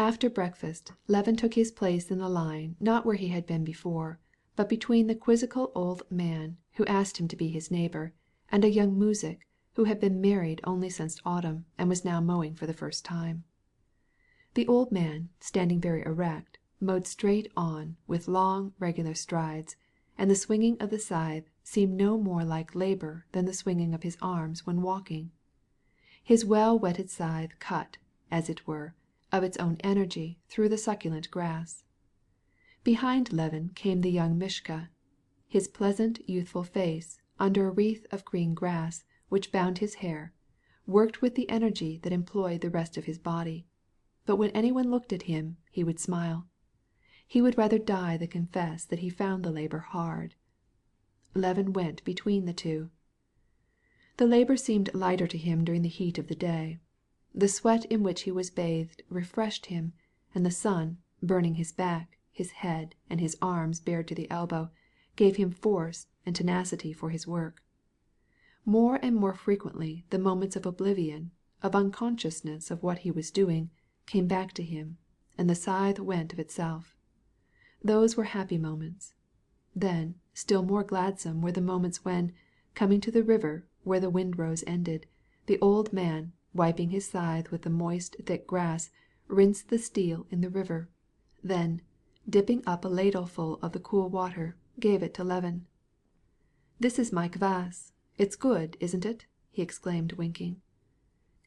After breakfast, Levin took his place in the line not where he had been before, but between the quizzical old man, who asked him to be his neighbor, and a young muzhik, who had been married only since autumn, and was now mowing for the first time. The old man, standing very erect, mowed straight on with long, regular strides, and the swinging of the scythe seemed no more like labor than the swinging of his arms when walking. His well-whetted scythe cut, as it were, of its own energy through the succulent grass. Behind Levin came the young Mishka. His pleasant youthful face, under a wreath of green grass which bound his hair, worked with the energy that employed the rest of his body. But when anyone looked at him, he would smile. He would rather die than confess that he found the labor hard. Levin went between the two. The labor seemed lighter to him during the heat of the day. The sweat in which he was bathed refreshed him, and the sun, burning his back, his head, and his arms bared to the elbow, gave him force and tenacity for his work. More and more frequently the moments of oblivion, of unconsciousness of what he was doing, came back to him, and the scythe went of itself. Those were happy moments. Then, still more gladsome were the moments when, coming to the river where the windrows ended, the old man, wiping his scythe with the moist thick grass, rinsed the steel in the river, then, dipping up a ladleful of the cool water, gave it to Levin. "This is my kvass. It's good, isn't it?" he exclaimed, winking.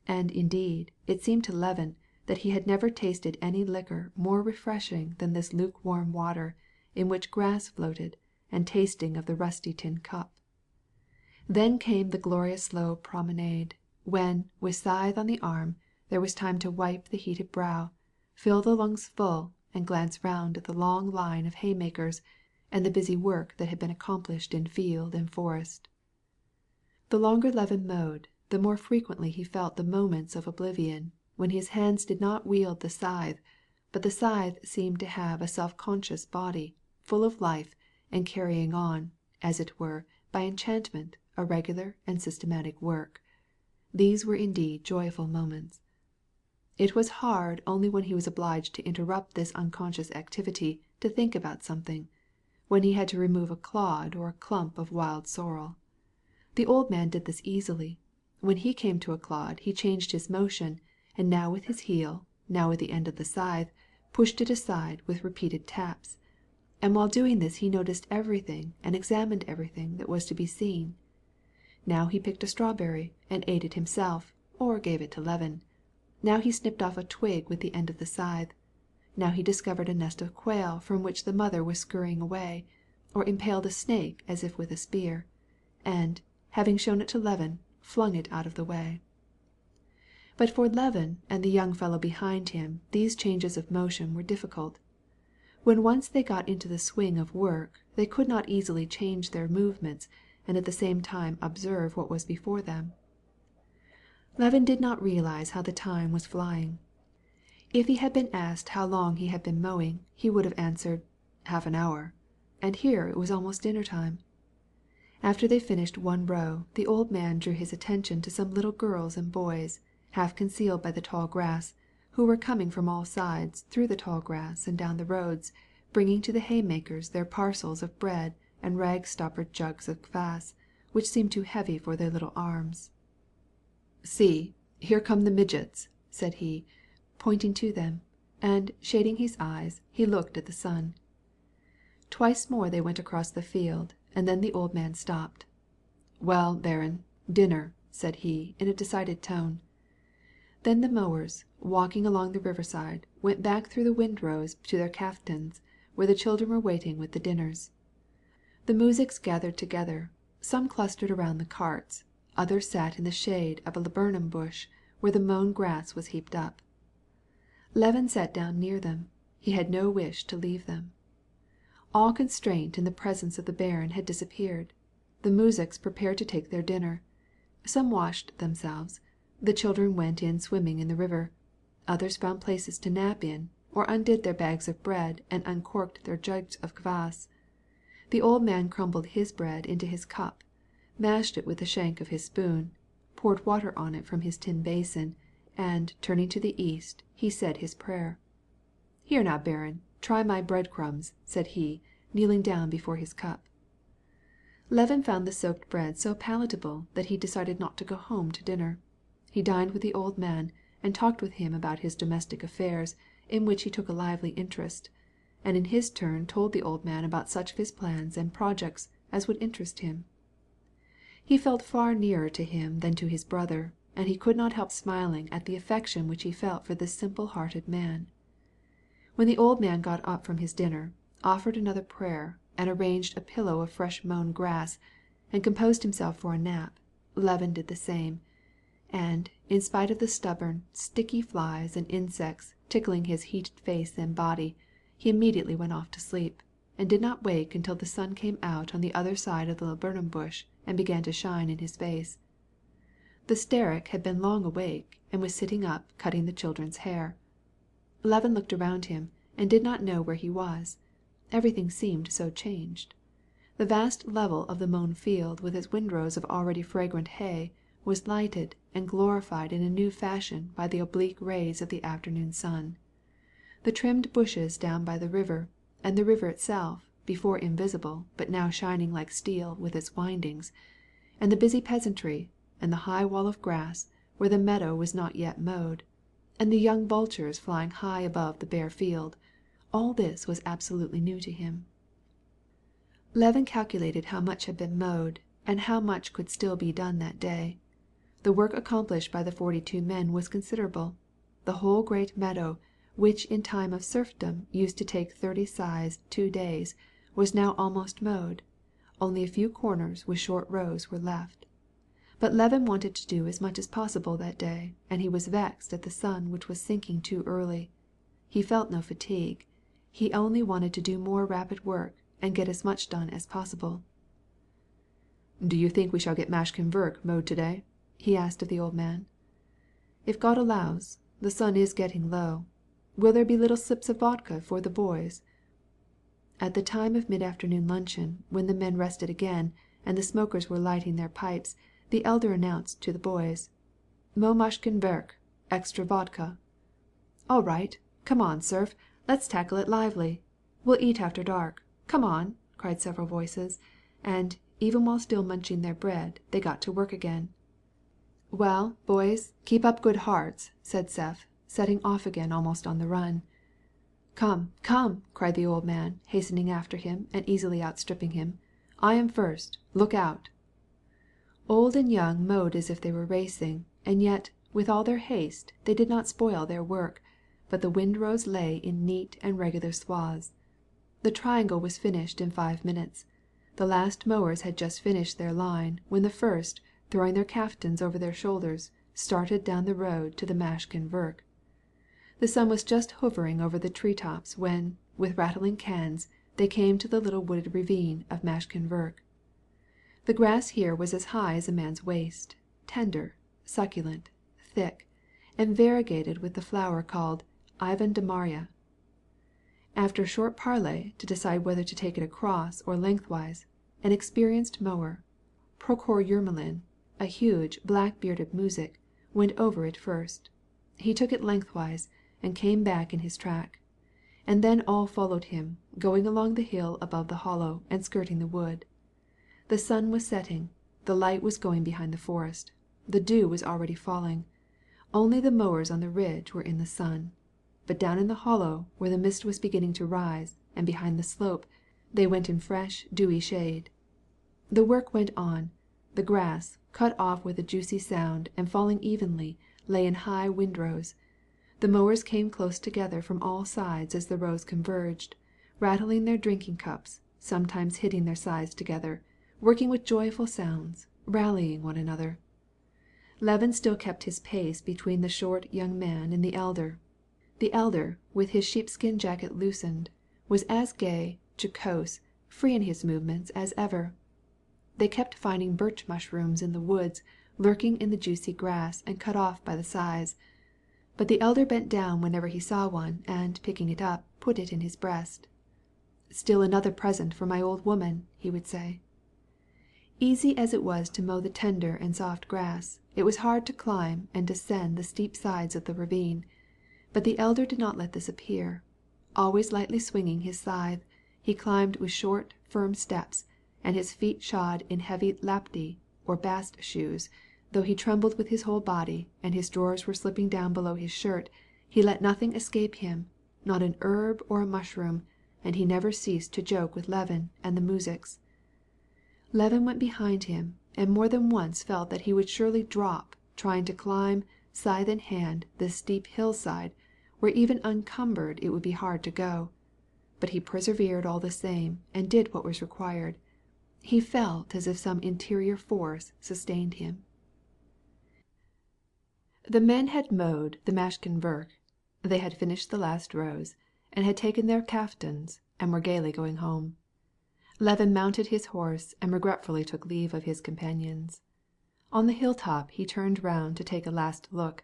And indeed it seemed to Levin that he had never tasted any liquor more refreshing than this lukewarm water in which grass floated, and tasting of the rusty tin cup. Then came the glorious slow promenade, when, with scythe on the arm, there was time to wipe the heated brow, fill the lungs full, and glance round at the long line of haymakers and the busy work that had been accomplished in field and forest. The longer Levin mowed, the more frequently he felt the moments of oblivion, when his hands did not wield the scythe, but the scythe seemed to have a self-conscious body, full of life, and carrying on, as it were, by enchantment, a regular and systematic work. These were indeed joyful moments. It was hard only when he was obliged to interrupt this unconscious activity to think about something, when he had to remove a clod or a clump of wild sorrel. The old man did this easily. When he came to a clod he changed his motion, and now with his heel, now with the end of the scythe, pushed it aside with repeated taps. And while doing this he noticed everything and examined everything that was to be seen. Now he picked a strawberry and ate it himself, or gave it to Levin. Now he snipped off a twig with the end of the scythe. Now he discovered a nest of quail from which the mother was scurrying away, or impaled a snake as if with a spear, and, having shown it to Levin, flung it out of the way. But for Levin and the young fellow behind him these changes of motion were difficult. When once they got into the swing of work, they could not easily change their movements and at the same time observe what was before them. Levin did not realize how the time was flying. If he had been asked how long he had been mowing, he would have answered, "Half an hour," and here it was almost dinner time. After they finished one row, the old man drew his attention to some little girls and boys, half concealed by the tall grass, who were coming from all sides through the tall grass and down the roads, bringing to the haymakers their parcels of bread and rag-stoppered jugs of kvass, which seemed too heavy for their little arms. "See, here come the midgets," said he, pointing to them, and, shading his eyes, he looked at the sun. Twice more they went across the field, and then the old man stopped. "Well, Baron, dinner," said he, in a decided tone. Then the mowers, walking along the riverside, went back through the windrows to their caftans, where the children were waiting with the dinners. The muzhiks gathered together. Some clustered around the carts, others sat in the shade of a laburnum bush, where the mown grass was heaped up. Levin sat down near them. He had no wish to leave them. All constraint in the presence of the Baron had disappeared. The muzhiks prepared to take their dinner. Some washed themselves. The children went in swimming in the river. Others found places to nap in, or undid their bags of bread and uncorked their jugs of kvass. The old man crumbled his bread into his cup, mashed it with the shank of his spoon, poured water on it from his tin basin, and turning to the east, he said his prayer. Here now, baron, try my breadcrumbs," said he, kneeling down before his cup. Levin found the soaked bread so palatable that he decided not to go home to dinner. He dined with the old man, and talked with him about his domestic affairs, in which he took a lively interest, and in his turn told the old man about such of his plans and projects as would interest him. He felt far nearer to him than to his brother, and he could not help smiling at the affection which he felt for this simple-hearted man. When the old man got up from his dinner, offered another prayer, and arranged a pillow of fresh mown grass, and composed himself for a nap, Levin did the same, and, in spite of the stubborn, sticky flies and insects tickling his heated face and body, he immediately went off to sleep, and did not wake until the sun came out on the other side of the laburnum bush and began to shine in his face. The starek had been long awake, and was sitting up cutting the children's hair. Levin looked around him, and did not know where he was. Everything seemed so changed. The vast level of the mown field with its windrows of already fragrant hay was lighted and glorified in a new fashion by the oblique rays of the afternoon sun. The trimmed bushes down by the river, and the river itself, before invisible but now shining like steel with its windings, and the busy peasantry, and the high wall of grass where the meadow was not yet mowed, and the young vultures flying high above the bare field, all this was absolutely new to him. Levin calculated how much had been mowed, and how much could still be done that day. The work accomplished by the 42 men was considerable. The whole great meadow, which in time of serfdom used to take 30 scythes 2 days, was now almost mowed. Only a few corners with short rows were left. But Levin wanted to do as much as possible that day, and he was vexed at the sun which was sinking too early. He felt no fatigue. He only wanted to do more rapid work and get as much done as possible. "Do you think we shall get Mashkin Verk mowed today?" he asked of the old man. "If God allows. The sun is getting low. Will there be little sips of vodka for the boys?" At the time of mid-afternoon luncheon, when the men rested again, and the smokers were lighting their pipes, the elder announced to the boys, "Mow Mashkin Verk, extra vodka." "All right. Come on, serf. Let's tackle it lively. We'll eat after dark. Come on," cried several voices, and, even while still munching their bread, they got to work again. "Well, boys, keep up good hearts," said Seth, setting off again almost on the run. "Come, come," cried the old man, hastening after him and easily outstripping him. "I am first. Look out." Old and young mowed as if they were racing, and yet, with all their haste, they did not spoil their work, but the windrows lay in neat and regular swaths. The triangle was finished in 5 minutes. The last mowers had just finished their line when the first, throwing their caftans over their shoulders, started down the road to the Mashkin Verk. The sun was just hovering over the tree-tops when, with rattling cans, they came to the little wooded ravine of Mashkin Verk. The grass here was as high as a man's waist, tender, succulent, thick, and variegated with the flower called Ivan de Maria. After a short parley to decide whether to take it across or lengthwise, an experienced mower, Prokhor Yermolin, a huge black-bearded muzhik, went over it first. He took it lengthwise, and came back in his track. And then all followed him, going along the hill above the hollow and skirting the wood. The sun was setting, the light was going behind the forest, the dew was already falling. Only the mowers on the ridge were in the sun. But down in the hollow, where the mist was beginning to rise, and behind the slope, they went in fresh, dewy shade. The work went on. The grass, cut off with a juicy sound and falling evenly, lay in high windrows. The mowers came close together from all sides as the rows converged, rattling their drinking cups, sometimes hitting their scythes together, working with joyful sounds, rallying one another. Levin still kept his pace between the short young man and the elder. The elder, with his sheepskin jacket loosened, was as gay, jocose, free in his movements as ever. They kept finding birch mushrooms in the woods, lurking in the juicy grass and cut off by the scythes. But the elder bent down whenever he saw one, and, picking it up, put it in his breast. "Still another present for my old woman," he would say. Easy as it was to mow the tender and soft grass, it was hard to climb and descend the steep sides of the ravine. But the elder did not let this appear. Always lightly swinging his scythe, he climbed with short, firm steps, and his feet shod in heavy lapti or bast shoes. Though he trembled with his whole body, and his drawers were slipping down below his shirt, he let nothing escape him, not an herb or a mushroom, and he never ceased to joke with Levin and the muzhiks. Levin went behind him, and more than once felt that he would surely drop, trying to climb, scythe in hand, this steep hillside, where even uncumbered it would be hard to go. But he persevered all the same, and did what was required. He felt as if some interior force sustained him. The men had mowed the Mashkin Verk. They had finished the last rows, and had taken their kaftans, and were gaily going home. Levin mounted his horse and regretfully took leave of his companions. On the hilltop he turned round to take a last look,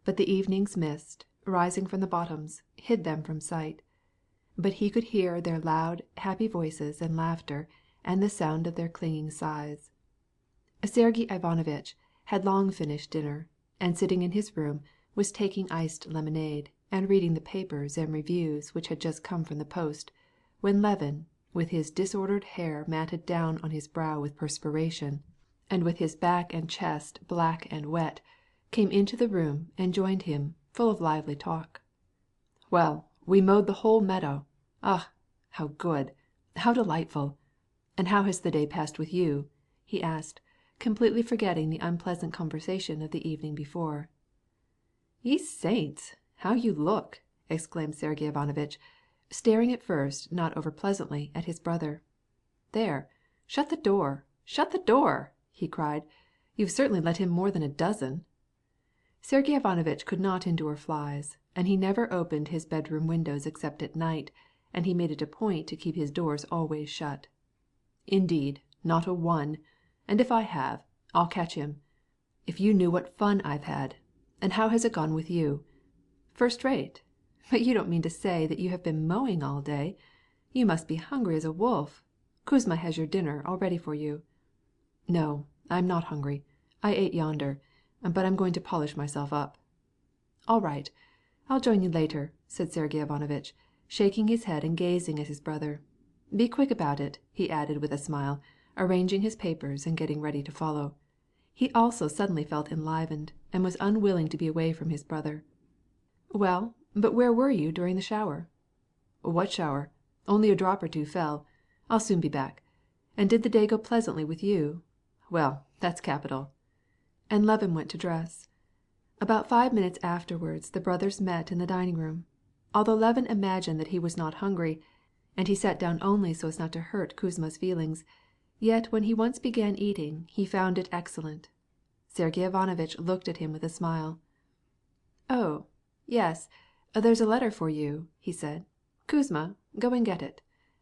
but the evening's mist, rising from the bottoms, hid them from sight. But he could hear their loud, happy voices and laughter, and the sound of their clinging sighs. Sergey Ivanovitch had long finished dinner, and sitting in his room was taking iced lemonade, and reading the papers and reviews which had just come from the post, when Levin, with his disordered hair matted down on his brow with perspiration, and with his back and chest black and wet, came into the room and joined him, full of lively talk. "Well, we mowed the whole meadow. Ah, how good! How delightful! And how has the day passed with you?" he asked, completely forgetting the unpleasant conversation of the evening before. "Ye saints, how you look!" exclaimed Sergey Ivanovitch, staring at first not over pleasantly at his brother. "There, shut the door, shut the door!" he cried. "You've certainly let in more than a dozen." Sergey Ivanovitch could not endure flies, and he never opened his bedroom windows except at night, and he made it a point to keep his doors always shut. "Indeed, not a one. And if I have, I'll catch him. If you knew what fun I've had! And how has it gone with you?" "First rate. But you don't mean to say that you have been mowing all day? You must be hungry as a wolf. Kuzma has your dinner all ready for you." "No, I'm not hungry. I ate yonder. But I'm going to polish myself up." "All right. I'll join you later," said Sergey Ivanovitch, shaking his head and gazing at his brother. "Be quick about it," he added with a smile, arranging his papers and getting ready to follow. He also suddenly felt enlivened, and was unwilling to be away from his brother. "Well, but where were you during the shower?" "What shower? Only a drop or two fell. I'll soon be back. And did the day go pleasantly with you? Well, that's capital." And Levin went to dress. About 5 minutes afterwards the brothers met in the dining room. Although Levin imagined that he was not hungry, and he sat down only so as not to hurt Kuzma's feelings, yet when he once began eating he found it excellent. Sergey Ivanovitch looked at him with a smile. "Oh, yes, there's a letter for you," he said. "Kuzma, go and get it.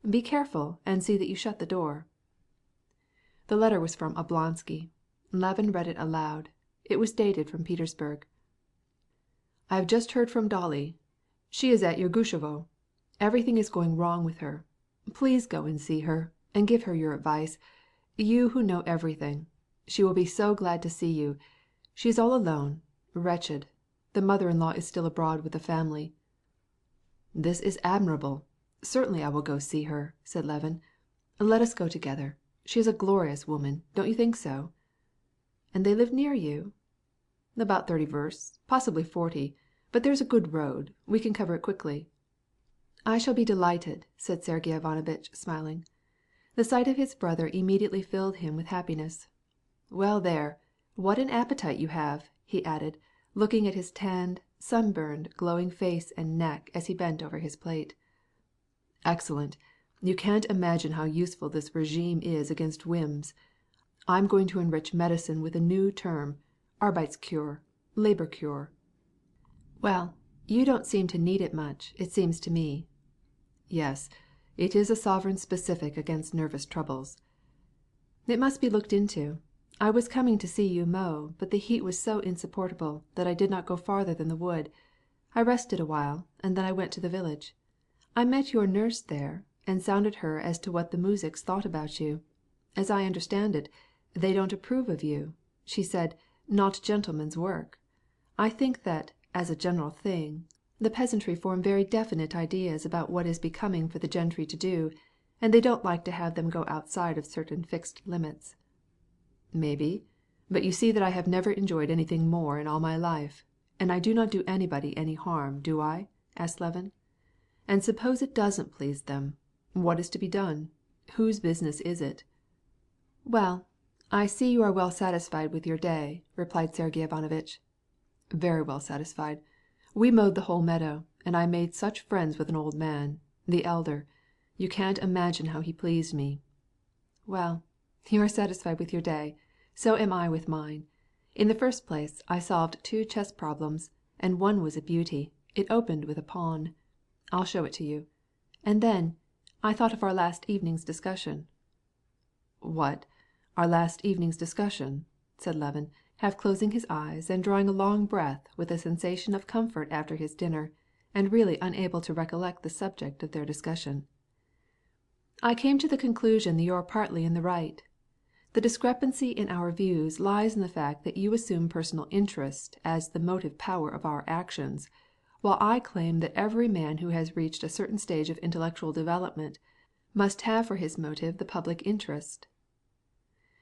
Be careful and see that you shut the door." The letter was from Oblonsky. Levin read it aloud. It was dated from Petersburg. "I have just heard from Dolly. She is at Yergushovo. Everything is going wrong with her. Please go and see her, and give her your advice. You who know everything. She will be so glad to see you. She is all alone, wretched. The mother-in-law is still abroad with the family." "This is admirable. Certainly I will go see her," said Levin. "Let us go together. She is a glorious woman, don't you think so?" "And they live near you?" "About 30 versts, possibly 40. But there's a good road. We can cover it quickly." "I shall be delighted," said Sergey Ivanovitch, smiling. The sight of his brother immediately filled him with happiness. "Well there, what an appetite you have!" he added, looking at his tanned, sunburned, glowing face and neck as he bent over his plate. "Excellent. You can't imagine how useful this regime is against whims. I'm going to enrich medicine with a new term, Arbeitskur, labor cure." "Well, you don't seem to need it much, it seems to me." "Yes, it is a sovereign specific against nervous troubles." "It must be looked into. I was coming to see you mow, but the heat was so insupportable that I did not go farther than the wood. I rested a while, and then I went to the village. I met your nurse there, and sounded her as to what the muzhiks thought about you. As I understand it, they don't approve of you. She said, 'Not gentleman's work.' I think that, as a general thing, The peasantry form very definite ideas about what is becoming for the gentry to do, and they don't like to have them go outside of certain fixed limits." "Maybe, but you see that I have never enjoyed anything more in all my life, and I do not do anybody any harm, do I?" asked Levin. "And suppose it doesn't please them, what is to be done? Whose business is it?" "Well, I see you are well satisfied with your day," replied Sergey Ivanovitch. "Very well satisfied. We mowed the whole meadow, and I made such friends with an old man, the elder. You can't imagine how he pleased me." "Well, you are satisfied with your day. So am I with mine. In the first place, I solved 2 chess problems, and one was a beauty. It opened with a pawn. I'll show it to you. And then, I thought of our last evening's discussion." "What, our last evening's discussion?" said Levin, half closing his eyes and drawing a long breath with a sensation of comfort after his dinner, and really unable to recollect the subject of their discussion. "I came to the conclusion that you are partly in the right. The discrepancy in our views lies in the fact that you assume personal interest as the motive power of our actions, while I claim that every man who has reached a certain stage of intellectual development must have for his motive the public interest.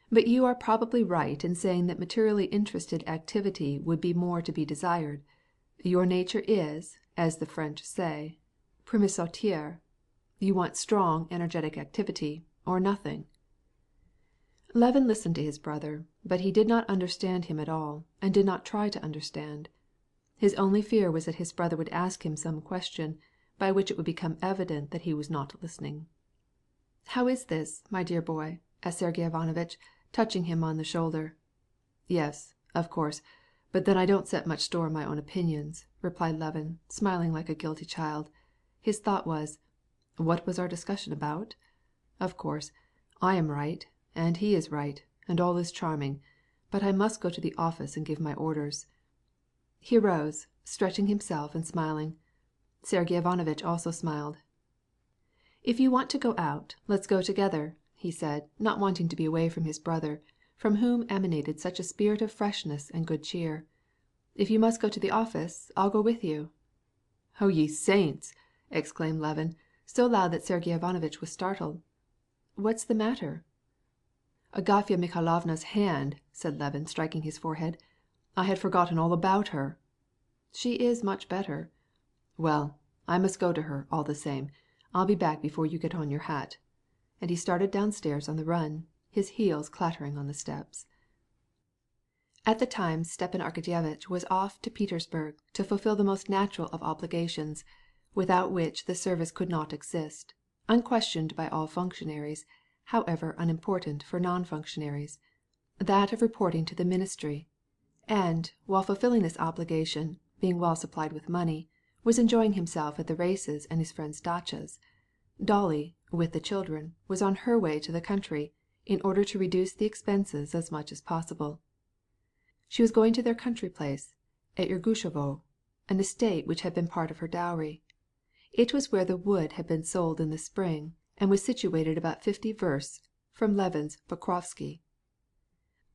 But you are probably right in saying that materially interested activity would be more to be desired. Your nature is, as the French say, premier sautier. You want strong, energetic activity, or nothing." Levin listened to his brother, but he did not understand him at all, and did not try to understand. His only fear was that his brother would ask him some question, by which it would become evident that he was not listening. "How is this, my dear boy?" asked Sergey Ivanovitch, touching him on the shoulder. "Yes, of course, but then I don't set much store on my own opinions," replied Levin, smiling like a guilty child. His thought was, "What was our discussion about? Of course, I am right, and he is right, and all is charming, but I must go to the office and give my orders." He rose, stretching himself and smiling. Sergey Ivanovitch also smiled. "If you want to go out, let's go together," he said, not wanting to be away from his brother, from whom emanated such a spirit of freshness and good cheer. "If you must go to the office, I'll go with you." "Oh, ye saints!" exclaimed Levin, so loud that Sergey Ivanovitch was startled. "What's the matter?" "Agafya Mikhailovna's hand," said Levin, striking his forehead. "I had forgotten all about her." "She is much better." "Well, I must go to her, all the same. I'll be back before you get on your hat." And he started downstairs on the run, his heels clattering on the steps. At the time Stepan Arkadyevitch was off to Petersburg to fulfill the most natural of obligations, without which the service could not exist, unquestioned by all functionaries, however unimportant for non-functionaries, that of reporting to the ministry, and, while fulfilling this obligation, being well supplied with money, was enjoying himself at the races and his friends' dachas. Dolly, with the children, was on her way to the country, in order to reduce the expenses as much as possible. She was going to their country place, at Irgushovo, an estate which had been part of her dowry. It was where the wood had been sold in the spring, and was situated about 50 versts from Levin's Pokrovsky.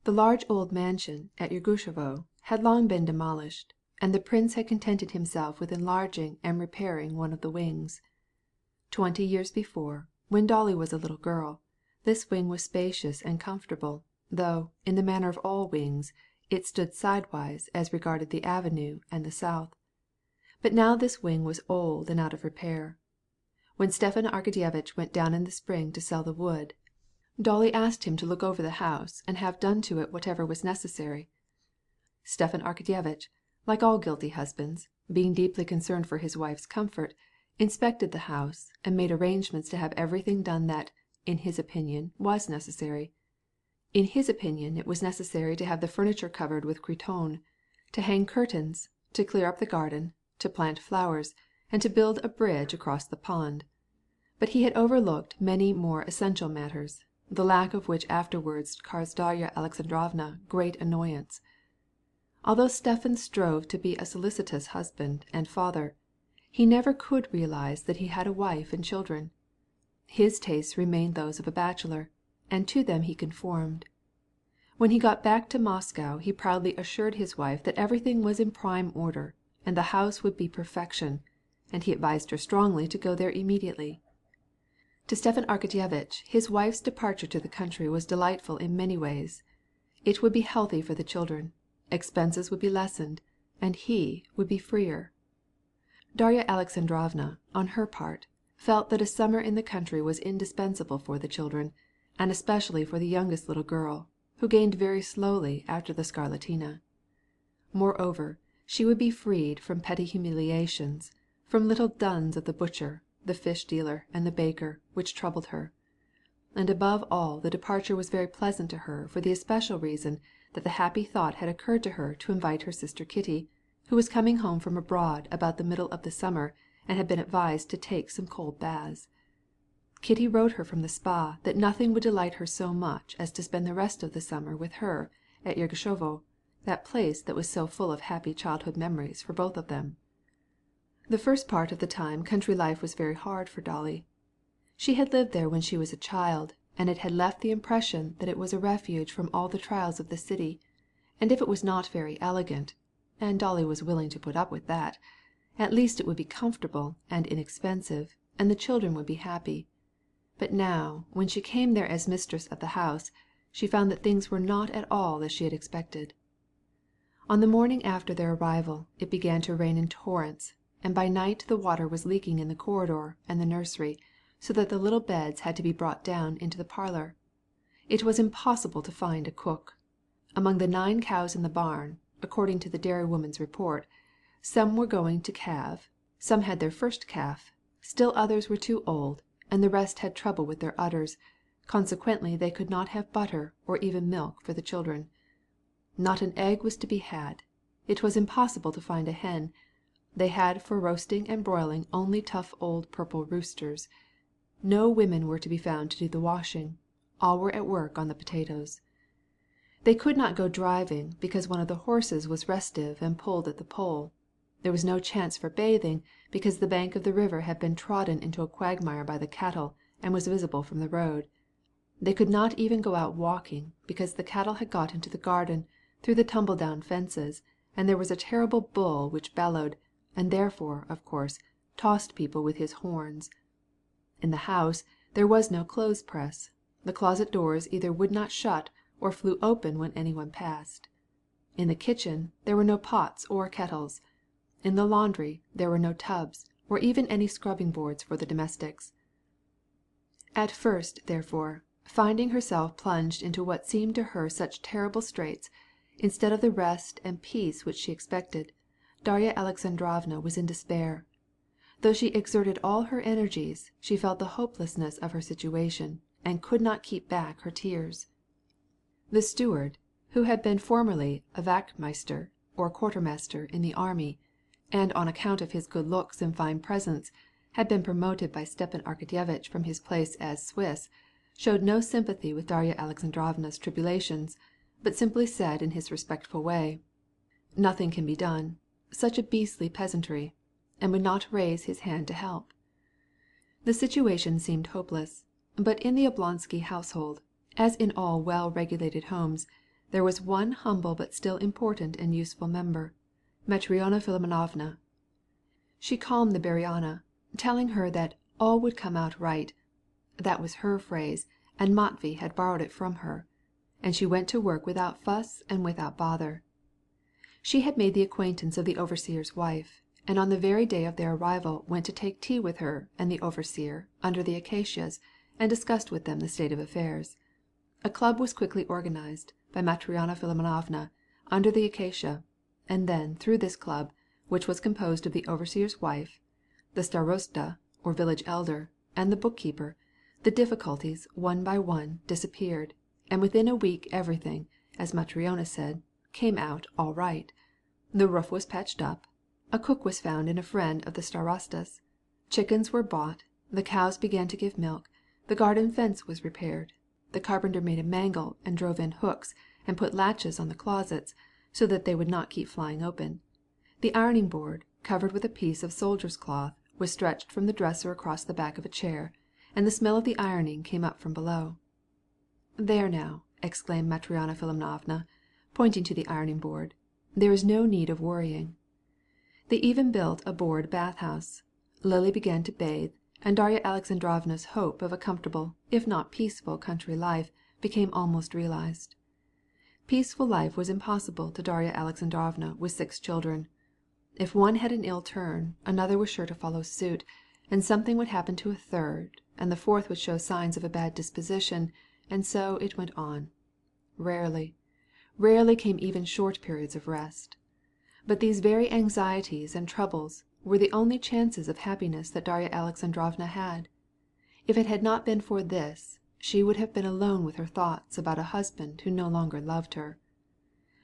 The large old mansion at Irgushovo had long been demolished, and the prince had contented himself with enlarging and repairing one of the wings. 20 years before, when Dolly was a little girl, this wing was spacious and comfortable, though, in the manner of all wings, it stood sidewise as regarded the avenue and the south. But now this wing was old and out of repair. When Stepan Arkadyevitch went down in the spring to sell the wood, Dolly asked him to look over the house and have done to it whatever was necessary. Stepan Arkadyevitch, like all guilty husbands, being deeply concerned for his wife's comfort, inspected the house and made arrangements to have everything done that, in his opinion, was necessary. In his opinion it was necessary to have the furniture covered with cretonne, to hang curtains, to clear up the garden, to plant flowers, and to build a bridge across the pond. But he had overlooked many more essential matters, the lack of which afterwards caused Darya Alexandrovna great annoyance. Although Stepan strove to be a solicitous husband and father, he never could realize that he had a wife and children. His tastes remained those of a bachelor, and to them he conformed. When he got back to Moscow he proudly assured his wife that everything was in prime order, and the house would be perfection, and he advised her strongly to go there immediately. To Stepan Arkadyevitch his wife's departure to the country was delightful in many ways. It would be healthy for the children, expenses would be lessened, and he would be freer. Darya Alexandrovna, on her part, felt that a summer in the country was indispensable for the children, and especially for the youngest little girl, who gained very slowly after the scarlatina. Moreover, she would be freed from petty humiliations, from little duns of the butcher, the fish dealer, and the baker, which troubled her. And above all the departure was very pleasant to her for the especial reason that the happy thought had occurred to her to invite her sister Kitty, who was coming home from abroad about the middle of the summer and had been advised to take some cold baths. Kitty wrote her from the spa that nothing would delight her so much as to spend the rest of the summer with her at Yergushovo, that place that was so full of happy childhood memories for both of them. The first part of the time country life was very hard for Dolly. She had lived there when she was a child, and it had left the impression that it was a refuge from all the trials of the city, and if it was not very elegant, and Dolly was willing to put up with that, at least it would be comfortable and inexpensive, and the children would be happy. But now, when she came there as mistress of the house, she found that things were not at all as she had expected. On the morning after their arrival it began to rain in torrents, and by night the water was leaking in the corridor and the nursery, so that the little beds had to be brought down into the parlor. It was impossible to find a cook. Among the 9 cows in the barn, according to the dairywoman's report, some were going to calve, some had their first calf, still others were too old, and the rest had trouble with their udders, consequently they could not have butter or even milk for the children. Not an egg was to be had. It was impossible to find a hen. They had for roasting and broiling only tough old purple roosters. No women were to be found to do the washing. All were at work on the potatoes. They could not go driving because one of the horses was restive and pulled at the pole. There was no chance for bathing because the bank of the river had been trodden into a quagmire by the cattle and was visible from the road. They could not even go out walking because the cattle had got into the garden through the tumble-down fences, and there was a terrible bull which bellowed, and therefore, of course, tossed people with his horns. In the house there was no clothes-press. The closet doors either would not shut or flew open when anyone passed. In the kitchen there were no pots or kettles. In the laundry there were no tubs, or even any scrubbing boards for the domestics. At first, therefore, finding herself plunged into what seemed to her such terrible straits, instead of the rest and peace which she expected, Darya Alexandrovna was in despair. Though she exerted all her energies, she felt the hopelessness of her situation, and could not keep back her tears. The steward, who had been formerly a Wachtmeister or quartermaster in the army, and on account of his good looks and fine presence had been promoted by Stepan Arkadyevitch from his place as Swiss, showed no sympathy with Darya Alexandrovna's tribulations, but simply said in his respectful way, "Nothing can be done, such a beastly peasantry," and would not raise his hand to help. The situation seemed hopeless, but in the Oblonsky household, as in all well-regulated homes, there was one humble but still important and useful member, Matriona Philimonovna. She calmed the Baryana, telling her that all would come out right. That was her phrase, and Matvey had borrowed it from her, and she went to work without fuss and without bother. She had made the acquaintance of the overseer's wife, and on the very day of their arrival went to take tea with her and the overseer under the acacias, and discussed with them the state of affairs. A club was quickly organized by Matriona Philimonovna under the acacia, and then through this club, which was composed of the overseer's wife, the starosta or village elder, and the bookkeeper, the difficulties one by one disappeared, and within a week everything, as Matriona said, came out all right. The roof was patched up, a cook was found in a friend of the starosta's, chickens were bought, the cows began to give milk, the garden fence was repaired, the carpenter made a mangle and drove in hooks and put latches on the closets, so that they would not keep flying open. The ironing board, covered with a piece of soldier's cloth, was stretched from the dresser across the back of a chair, and the smell of the ironing came up from below. "There now," exclaimed Matriona Philimonovna, pointing to the ironing board, "there is no need of worrying." They even built a board bath-house. Lily began to bathe, and Darya Alexandrovna's hope of a comfortable, if not peaceful country life became almost realized. Peaceful life was impossible to Darya Alexandrovna with 6 children. If one had an ill turn, another was sure to follow suit, and something would happen to a third, and the fourth would show signs of a bad disposition, and so it went on. Rarely came even short periods of rest. But these very anxieties and troubles were the only chances of happiness that Darya Alexandrovna had. If it had not been for this, she would have been alone with her thoughts about a husband who no longer loved her.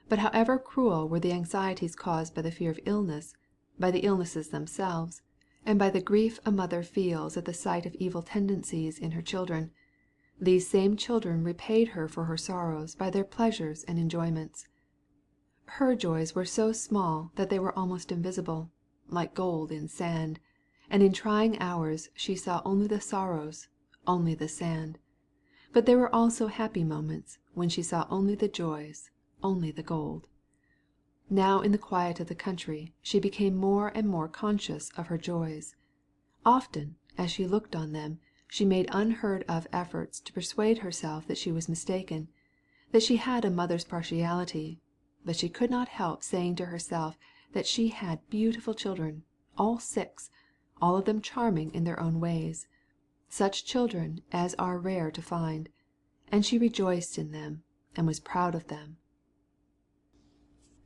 But however cruel were the anxieties caused by the fear of illness, by the illnesses themselves, and by the grief a mother feels at the sight of evil tendencies in her children, these same children repaid her for her sorrows by their pleasures and enjoyments. Her joys were so small that they were almost invisible, like gold in sand, and in trying hours she saw only the sorrows, only the sand. But there were also happy moments when she saw only the joys, only the gold. Now in the quiet of the country she became more and more conscious of her joys. Often, as she looked on them, she made unheard of efforts to persuade herself that she was mistaken, that she had a mother's partiality, but she could not help saying to herself that she had beautiful children, all 6, all of them charming in their own ways, such children as are rare to find, and she rejoiced in them and was proud of them.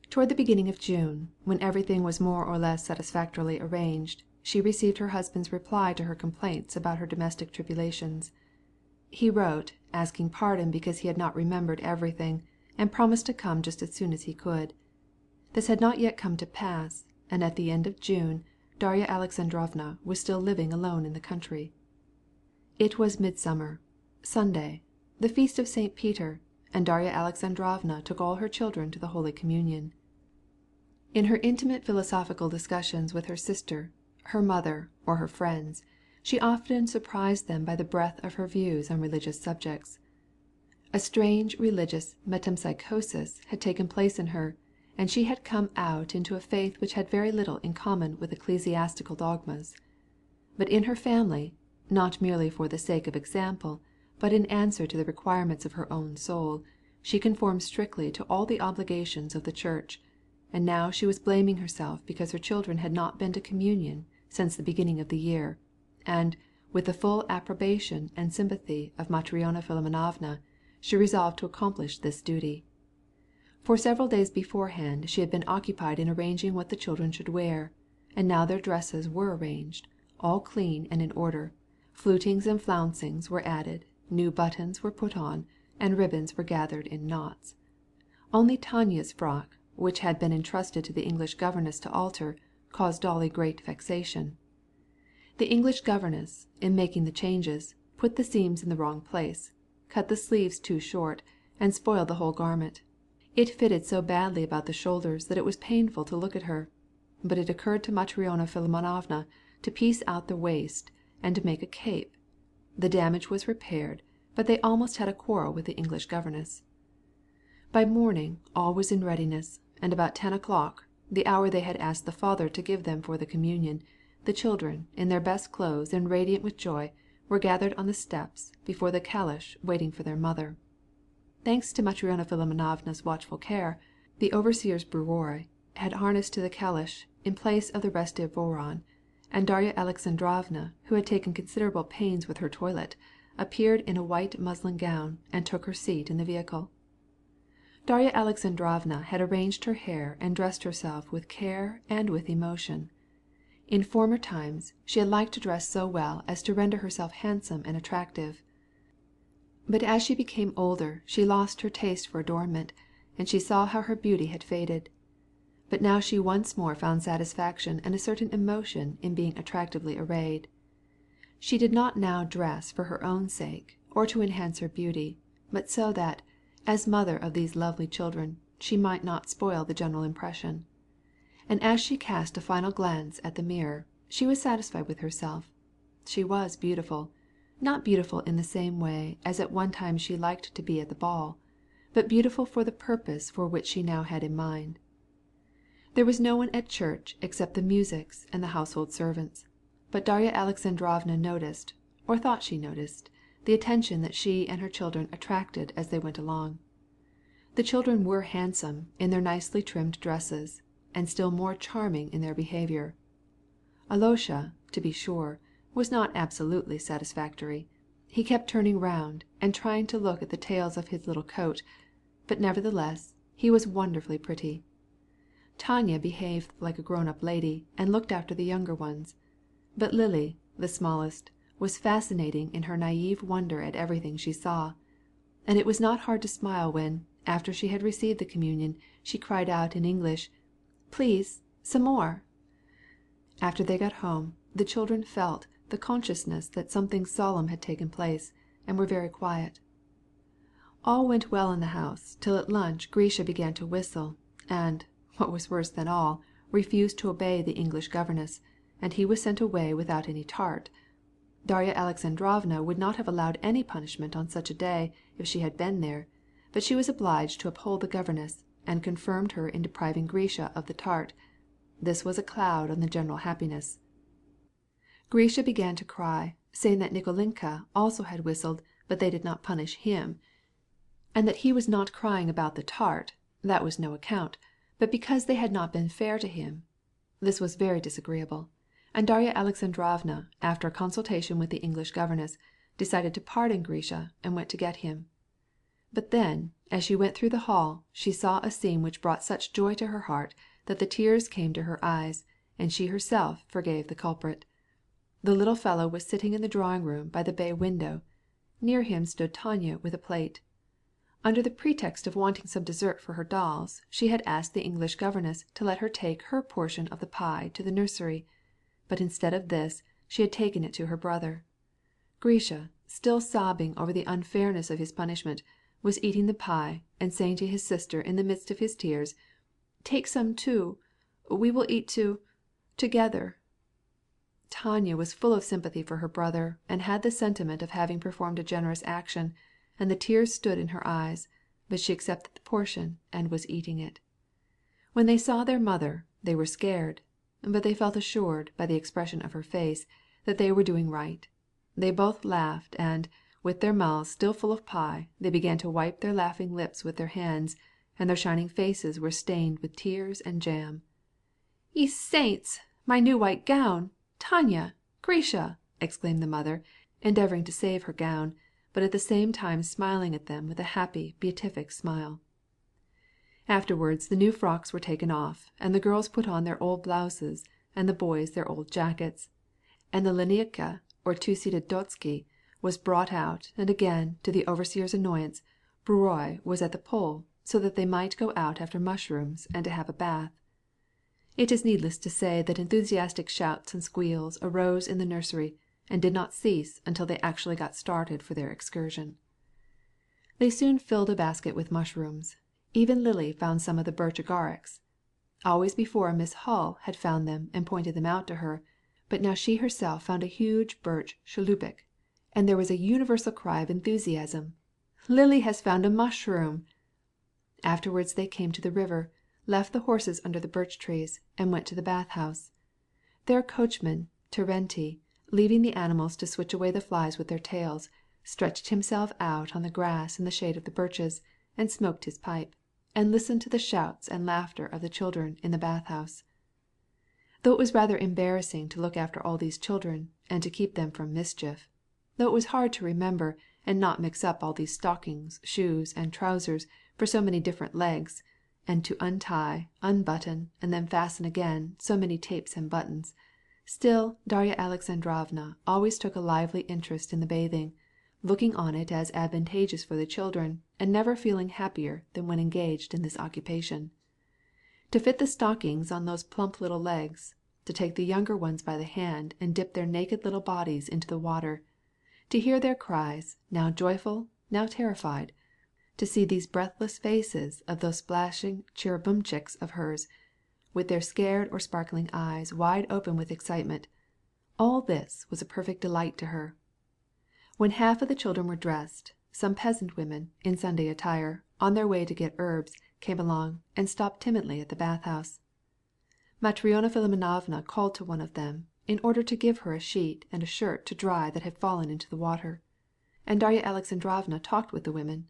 Toward the beginning of June, when everything was more or less satisfactorily arranged, she received her husband's reply to her complaints about her domestic tribulations. He wrote, asking pardon because he had not remembered everything, and promised to come just as soon as he could. This had not yet come to pass, and at the end of June, Darya Alexandrovna was still living alone in the country. It was midsummer, Sunday, the feast of St. Peter, and Darya Alexandrovna took all her children to the Holy Communion. In her intimate philosophical discussions with her sister, her mother, or her friends, she often surprised them by the breadth of her views on religious subjects. A strange religious metempsychosis had taken place in her, and she had come out into a faith which had very little in common with ecclesiastical dogmas. But in her family, not merely for the sake of example, but in answer to the requirements of her own soul, she conformed strictly to all the obligations of the Church, and now she was blaming herself because her children had not been to communion since the beginning of the year, and, with the full approbation and sympathy of Matryona Philimonovna, she resolved to accomplish this duty. For several days beforehand she had been occupied in arranging what the children should wear, and now their dresses were arranged, all clean and in order, flutings and flouncings were added, new buttons were put on, and ribbons were gathered in knots. Only Tanya's frock, which had been entrusted to the English governess to alter, caused Dolly great vexation. The English governess, in making the changes, put the seams in the wrong place, cut the sleeves too short, and spoiled the whole garment. It fitted so badly about the shoulders that it was painful to look at her. But it occurred to Matryona Philimonovna to piece out the waist and to make a cape. The damage was repaired, but they almost had a quarrel with the English governess. By morning all was in readiness, and about 10 o'clock, the hour they had asked the father to give them for the communion, the children, in their best clothes and radiant with joy, were gathered on the steps before the calash waiting for their mother. Thanks to Matryona Philimonovna's watchful care, the overseer's brewory had harnessed to the calash in place of the restive voron, and Darya Alexandrovna, who had taken considerable pains with her toilet, appeared in a white muslin gown and took her seat in the vehicle. Darya Alexandrovna had arranged her hair and dressed herself with care and with emotion. In former times she had liked to dress so well as to render herself handsome and attractive. But as she became older she lost her taste for adornment, and she saw how her beauty had faded. But now she once more found satisfaction and a certain emotion in being attractively arrayed. She did not now dress for her own sake, or to enhance her beauty, but so that, as mother of these lovely children, she might not spoil the general impression. And as she cast a final glance at the mirror, she was satisfied with herself. She was beautiful, not beautiful in the same way as at one time she liked to be at the ball, but beautiful for the purpose for which she now had in mind. There was no one at church except the Musics and the household servants, but Darya Alexandrovna noticed, or thought she noticed, the attention that she and her children attracted as they went along. The children were handsome in their nicely trimmed dresses, and still more charming in their behavior. Alyosha, to be sure, was not absolutely satisfactory. He kept turning round and trying to look at the tails of his little coat, but nevertheless he was wonderfully pretty. Tanya behaved like a grown-up lady and looked after the younger ones, but Lily, the smallest, was fascinating in her naive wonder at everything she saw, and it was not hard to smile when, after she had received the communion, she cried out in English, "Please, some more." After they got home, the children felt the consciousness that something solemn had taken place, and were very quiet. All went well in the house till at lunch Grisha began to whistle, and, what was worse than all, refused to obey the English governess, and he was sent away without any tart. Darya Alexandrovna would not have allowed any punishment on such a day if she had been there, but she was obliged to uphold the governess, and confirmed her in depriving Grisha of the tart. This was a cloud on the general happiness. Grisha began to cry, saying that Nikolinka also had whistled, but they did not punish him, and that he was not crying about the tart, that was no account, but because they had not been fair to him. This was very disagreeable, and Darya Alexandrovna, after a consultation with the English governess, decided to pardon Grisha and went to get him. But then, as she went through the hall, she saw a scene which brought such joy to her heart that the tears came to her eyes, and she herself forgave the culprit. The little fellow was sitting in the drawing-room by the bay window. Near him stood Tanya with a plate. Under the pretext of wanting some dessert for her dolls, she had asked the English governess to let her take her portion of the pie to the nursery, but instead of this, she had taken it to her brother. Grisha, still sobbing over the unfairness of his punishment, was eating the pie, and saying to his sister in the midst of his tears, "Take some too. We will eat together." Tanya was full of sympathy for her brother, and had the sentiment of having performed a generous action, and the tears stood in her eyes, but she accepted the portion and was eating it. When they saw their mother, they were scared, but they felt assured, by the expression of her face, that they were doing right. They both laughed, and, with their mouths still full of pie, they began to wipe their laughing lips with their hands, and their shining faces were stained with tears and jam. "Ye saints! My new white gown! Tanya! Grisha!" exclaimed the mother, endeavoring to save her gown, but at the same time smiling at them with a happy, beatific smile. Afterwards the new frocks were taken off, and the girls put on their old blouses, and the boys their old jackets, and the lineika, or two-seated dotsky, was brought out, and again, to the overseer's annoyance, Bruroi was at the pole, so that they might go out after mushrooms and to have a bath. It is needless to say that enthusiastic shouts and squeals arose in the nursery, and did not cease until they actually got started for their excursion. They soon filled a basket with mushrooms. Even Lily found some of the birch agarics. Always before Miss Hull had found them and pointed them out to her, but now she herself found a huge birch shallupik, and there was a universal cry of enthusiasm. "Lily has found a mushroom!" Afterwards they came to the river, left the horses under the birch trees, and went to the bath-house. Their coachman, Terenti, leaving the animals to switch away the flies with their tails, stretched himself out on the grass in the shade of the birches, and smoked his pipe, and listened to the shouts and laughter of the children in the bath-house. Though it was rather embarrassing to look after all these children, and to keep them from mischief, though it was hard to remember and not mix up all these stockings, shoes, and trousers for so many different legs, and to untie, unbutton, and then fasten again so many tapes and buttons, still Darya Alexandrovna always took a lively interest in the bathing, looking on it as advantageous for the children, and never feeling happier than when engaged in this occupation. To fit the stockings on those plump little legs, to take the younger ones by the hand and dip their naked little bodies into the water, to hear their cries, now joyful, now terrified, to see these breathless faces of those splashing cherubimchiks of hers, with their scared or sparkling eyes wide open with excitement, all this was a perfect delight to her. When half of the children were dressed, some peasant women, in Sunday attire, on their way to get herbs, came along, and stopped timidly at the bath-house. Matryona Philimonovna called to one of them, in order to give her a sheet and a shirt to dry that had fallen into the water, and Darya Alexandrovna talked with the women.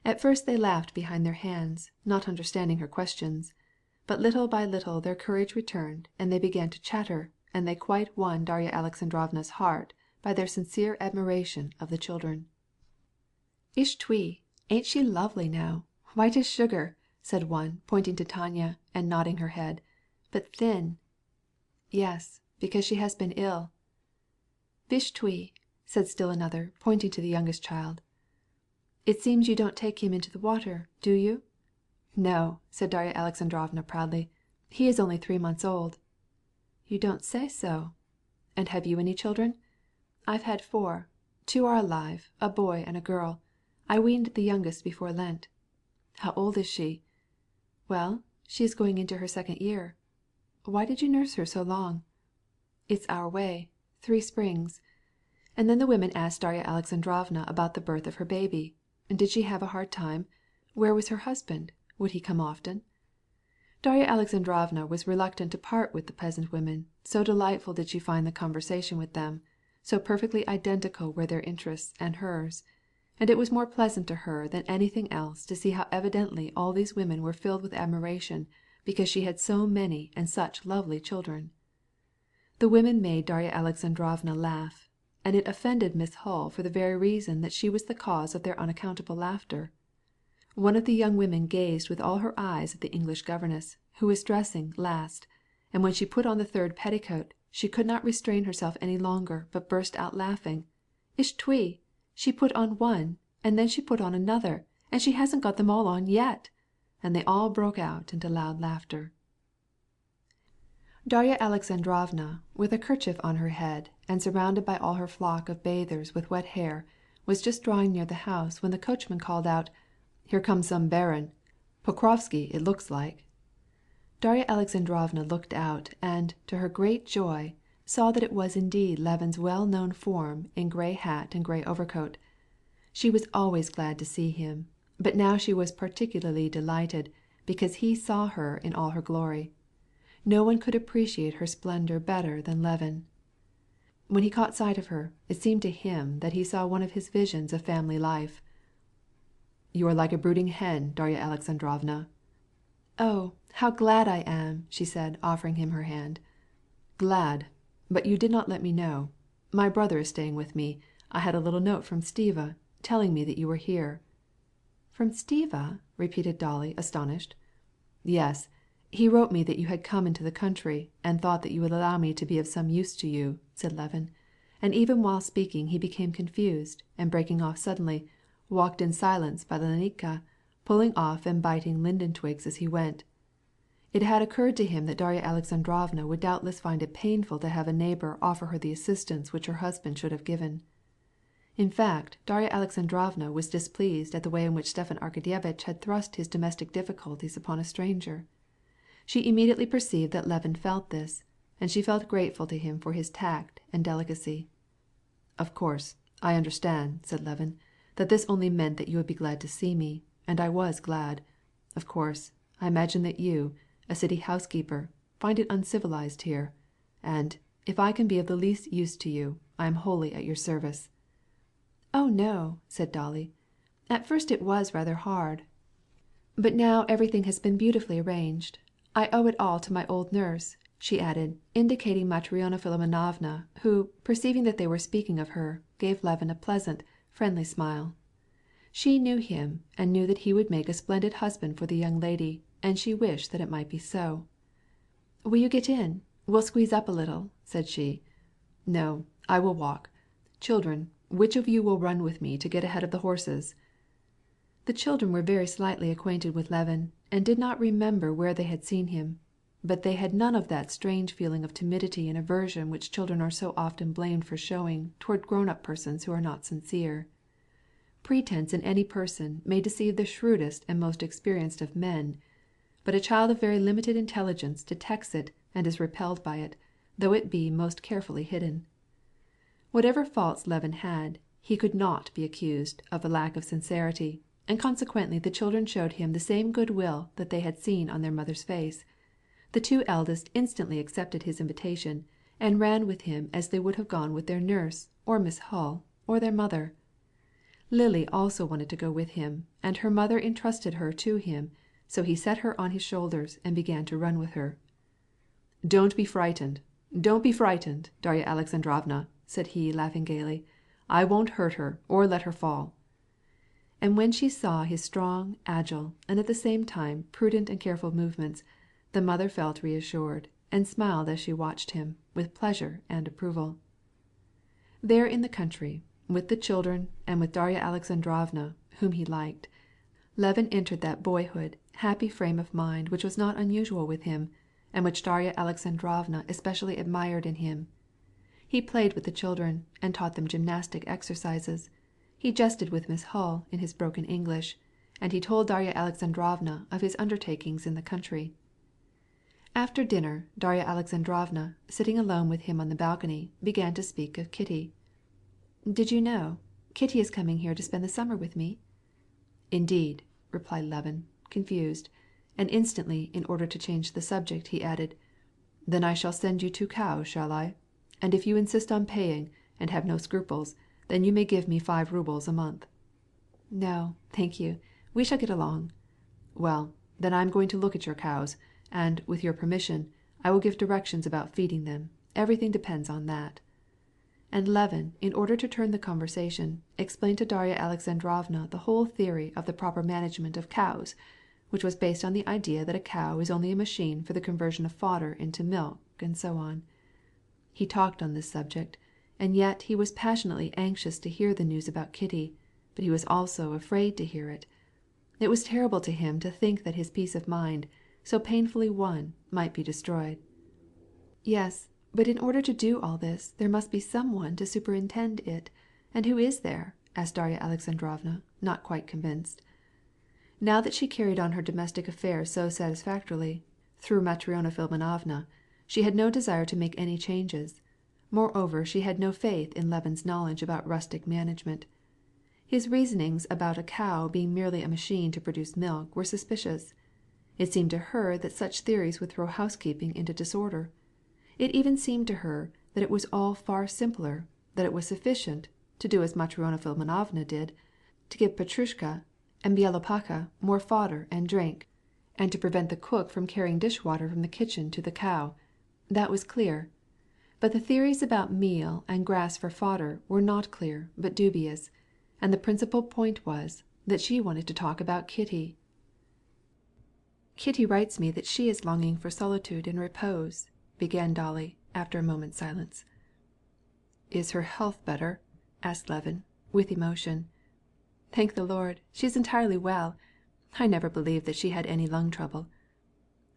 At first they laughed behind their hands, not understanding her questions, but little by little their courage returned, and they began to chatter, and they quite won Darya Alexandrovna's heart by their sincere admiration of the children. "Ish twi, ain't she lovely now, white as sugar," said one, pointing to Tanya, and nodding her head, "but thin." "Yes, because she has been ill." "Vish twi," said still another, pointing to the youngest child. "It seems you don't take him into the water, do you?" "No," said Darya Alexandrovna proudly. "He is only 3 months old." "You don't say so. And have you any children?" "I've had 4. 2 are alive, a boy and a girl. I weaned the youngest before Lent." "How old is she?" "Well, she is going into her 2nd year." "Why did you nurse her so long?" "It's our way. 3 springs." And then the women asked Darya Alexandrovna about the birth of her baby. Did she have a hard time? Where was her husband? Would he come often? Darya Alexandrovna was reluctant to part with the peasant women, so delightful did she find the conversation with them, so perfectly identical were their interests and hers, and it was more pleasant to her than anything else to see how evidently all these women were filled with admiration because she had so many and such lovely children. The women made Darya Alexandrovna laugh, and it offended Miss Hull for the very reason that she was the cause of their unaccountable laughter. One of the young women gazed with all her eyes at the English governess, who was dressing last, and when she put on the 3rd petticoat, she could not restrain herself any longer, but burst out laughing. "Ish twi, she put on one, and then she put on another, and she hasn't got them all on yet!" And they all broke out into loud laughter. Darya Alexandrovna, with a kerchief on her head, and surrounded by all her flock of bathers with wet hair, was just drawing near the house when the coachman called out, "Here comes some baron. Pokrovsky, it looks like." Darya Alexandrovna looked out, and, to her great joy, saw that it was indeed Levin's well-known form in grey hat and grey overcoat. She was always glad to see him, but now she was particularly delighted, because he saw her in all her glory. No one could appreciate her splendor better than Levin. When he caught sight of her, it seemed to him that he saw one of his visions of family life. "You are like a brooding hen, Darya Alexandrovna." "Oh, how glad I am!" she said, offering him her hand. "Glad? But you did not let me know. My brother is staying with me. I had a little note from Stiva, telling me that you were here." "From Stiva?" repeated Dolly, astonished. "Yes. He wrote me that you had come into the country, and thought that you would allow me to be of some use to you," said Levin, and even while speaking he became confused, and breaking off suddenly, walked in silence by the Lenika, pulling off and biting linden twigs as he went. It had occurred to him that Darya Alexandrovna would doubtless find it painful to have a neighbor offer her the assistance which her husband should have given. In fact, Darya Alexandrovna was displeased at the way in which Stepan Arkadyevitch had thrust his domestic difficulties upon a stranger. She immediately perceived that Levin felt this, and she felt grateful to him for his tact and delicacy. "Of course, I understand," said Levin, "that this only meant that you would be glad to see me, and I was glad. Of course, I imagine that you, a city housekeeper, find it uncivilized here, and, if I can be of the least use to you, I am wholly at your service." "Oh no," said Dolly. "At first it was rather hard, but now everything has been beautifully arranged. I owe it all to my old nurse," she added, indicating Matryona Philimonovna, who, perceiving that they were speaking of her, gave Levin a pleasant, friendly smile. She knew him, and knew that he would make a splendid husband for the young lady, and she wished that it might be so. "Will you get in? We'll squeeze up a little," said she. "No, I will walk. Children, which of you will run with me to get ahead of the horses?" The children were very slightly acquainted with Levin, and did not remember where they had seen him, but they had none of that strange feeling of timidity and aversion which children are so often blamed for showing toward grown-up persons who are not sincere. Pretense in any person may deceive the shrewdest and most experienced of men, but a child of very limited intelligence detects it and is repelled by it, though it be most carefully hidden. Whatever faults Levin had, he could not be accused of a lack of sincerity, and consequently the children showed him the same good will that they had seen on their mother's face, The two eldest instantly accepted his invitation, and ran with him as they would have gone with their nurse, or Miss Hull, or their mother. Lily also wanted to go with him, and her mother entrusted her to him, so he set her on his shoulders and began to run with her. "Don't be frightened, Darya Alexandrovna," said he, laughing gaily. "I won't hurt her, or let her fall." And when she saw his strong, agile, and at the same time prudent and careful movements, the mother felt reassured, and smiled as she watched him, with pleasure and approval. There in the country, with the children and with Darya Alexandrovna, whom he liked, Levin entered that boyhood, happy frame of mind which was not unusual with him, and which Darya Alexandrovna especially admired in him. He played with the children, and taught them gymnastic exercises. He jested with Miss Hull in his broken English, and he told Darya Alexandrovna of his undertakings in the country. After dinner, Darya Alexandrovna, sitting alone with him on the balcony, began to speak of Kitty. "Did you know? Kitty is coming here to spend the summer with me." "Indeed," replied Levin, confused, and instantly, in order to change the subject, he added, "Then I shall send you 2 cows, shall I? And if you insist on paying, and have no scruples, then you may give me 5 rubles a month." "No, thank you. We shall get along." "Well, then I am going to look at your cows, and, with your permission, I will give directions about feeding them. Everything depends on that." And Levin, in order to turn the conversation, explained to Darya Alexandrovna the whole theory of the proper management of cows, which was based on the idea that a cow is only a machine for the conversion of fodder into milk, and so on. He talked on this subject, and yet he was passionately anxious to hear the news about Kitty, but he was also afraid to hear it. It was terrible to him to think that his peace of mind, so painfully won, might be destroyed. "Yes, but in order to do all this, there must be some one to superintend it, and who is there?" asked Darya Alexandrovna, not quite convinced. Now that she carried on her domestic affairs so satisfactorily, through Matriona Philimonovna, she had no desire to make any changes. Moreover, she had no faith in Levin's knowledge about rustic management. His reasonings about a cow being merely a machine to produce milk were suspicious. It seemed to her that such theories would throw housekeeping into disorder. It even seemed to her that it was all far simpler, that it was sufficient, to do as Matriona Philimonovna did, to give Petrushka and Bielopaka more fodder and drink, and to prevent the cook from carrying dishwater from the kitchen to the cow. That was clear. But the theories about meal and grass for fodder were not clear, but dubious, and the principal point was that she wanted to talk about Kitty. "Kitty writes me that she is longing for solitude and repose," began Dolly, after a moment's silence. "Is her health better?" asked Levin, with emotion. "Thank the Lord, she is entirely well. I never believed that she had any lung trouble."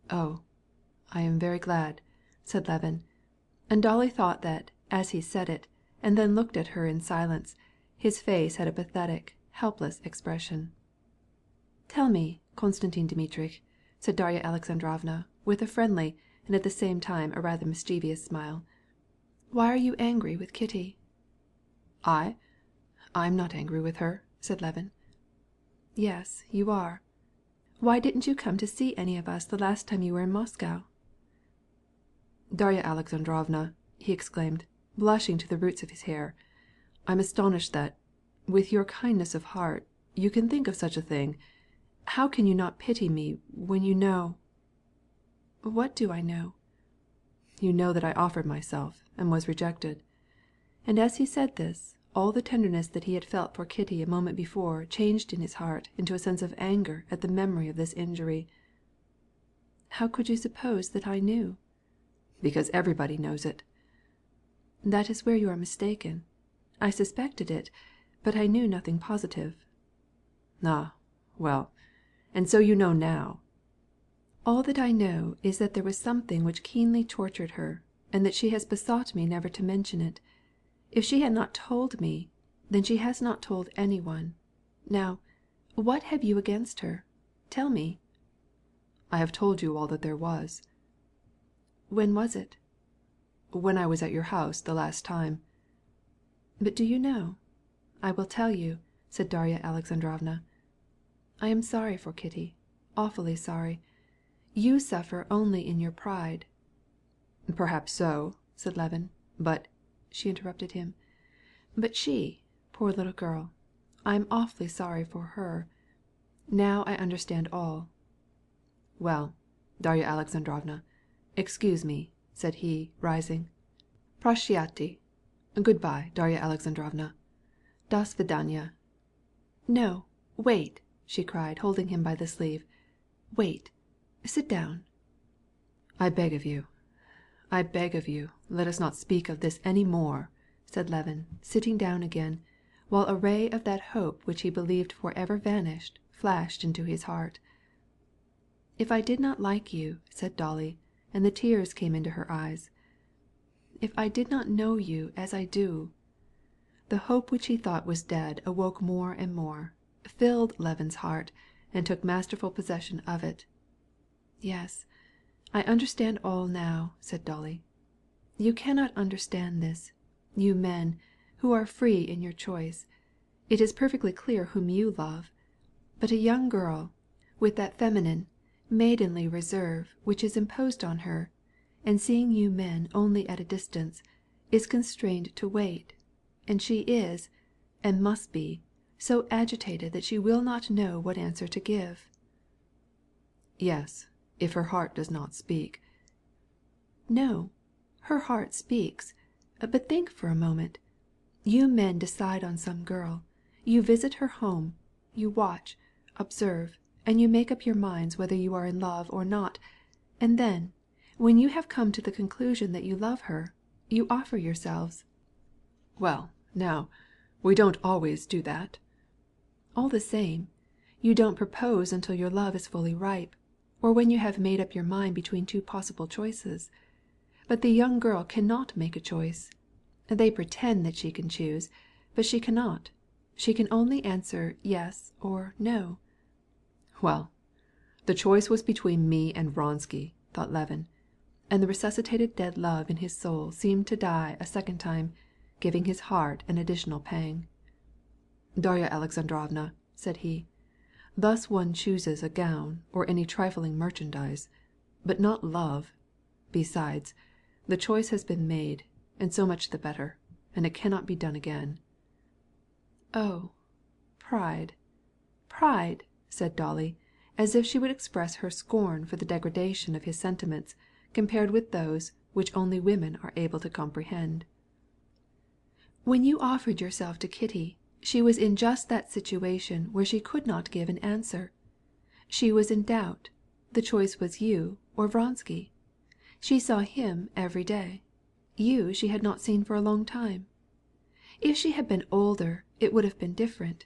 "Oh, I am very glad," said Levin, and Dolly thought that, as he said it, and then looked at her in silence, his face had a pathetic, helpless expression. "Tell me, Konstantin Dmitrich," said Darya Alexandrovna, with a friendly, and at the same time a rather mischievous smile, "why are you angry with Kitty?" "I am not angry with her," said Levin. "Yes, you are. Why didn't you come to see any of us the last time you were in Moscow?" "Darya Alexandrovna," he exclaimed, blushing to the roots of his hair, "I'm astonished that, with your kindness of heart, you can think of such a thing. How can you not pity me when you know—" "What do I know?" "You know that I offered myself and was rejected." And as he said this, all the tenderness that he had felt for Kitty a moment before changed in his heart into a sense of anger at the memory of this injury. "How could you suppose that I knew?" "Because everybody knows it." "That is where you are mistaken. I suspected it, but I knew nothing positive." "Ah, well, and so you know now." "All that I know is that there was something which keenly tortured her, and that she has besought me never to mention it. If she had not told me, then she has not told anyone. Now, what have you against her? Tell me." "I have told you all that there was." "When was it?" "When I was at your house the last time." "But do you know? I will tell you," said Darya Alexandrovna. "I am sorry for Kitty, awfully sorry. You suffer only in your pride." "Perhaps so," said Levin, "but—" She interrupted him. "But she, poor little girl, I am awfully sorry for her. Now I understand all." "Well, Darya Alexandrovna, excuse me," said he, rising. "Prashchati. Good‐bye, Darya Alexandrovna. Do svidaniya." "No, wait!" she cried, holding him by the sleeve. "Wait! Sit down." "I beg of you, let us not speak of this any more," said Levin, sitting down again, while a ray of that hope which he believed forever vanished flashed into his heart. "If I did not like you," said Dolly, and the tears came into her eyes, "if I did not know you as I do—" The hope which he thought was dead awoke more and more, filled Levin's heart, and took masterful possession of it. "Yes, I understand all now," said Dolly. "You cannot understand this, you men, who are free in your choice. It is perfectly clear whom you love. But a young girl, with that feminine, maidenly reserve which is imposed on her, and seeing you men only at a distance, is constrained to wait, and she is, and must be, so agitated that she will not know what answer to give." "Yes, if her heart does not speak." "No, her heart speaks. But think for a moment. You men decide on some girl. You visit her home. You watch, observe, and you make up your minds whether you are in love or not. And then, when you have come to the conclusion that you love her, you offer yourselves." "Well, now, we don't always do that." "All the same, you don't propose until your love is fully ripe, or when you have made up your mind between two possible choices. But the young girl cannot make a choice. They pretend that she can choose, but she cannot. She can only answer yes or no." "Well, the choice was between me and Vronsky," thought Levin, And the resuscitated dead love in his soul seemed to die a second time, giving his heart an additional pang. "Darya Alexandrovna," said he, "thus one chooses a gown or any trifling merchandise, but not love. Besides, the choice has been made, and so much the better, and it cannot be done again." "Oh, pride, pride!" said Dolly, as if she would express her scorn for the degradation of his sentiments compared with those which only women are able to comprehend. "When you offered yourself to Kitty, she was in just that situation where she could not give an answer. She was in doubt. The choice was you or Vronsky. She saw him every day. You she had not seen for a long time. If she had been older, it would have been different.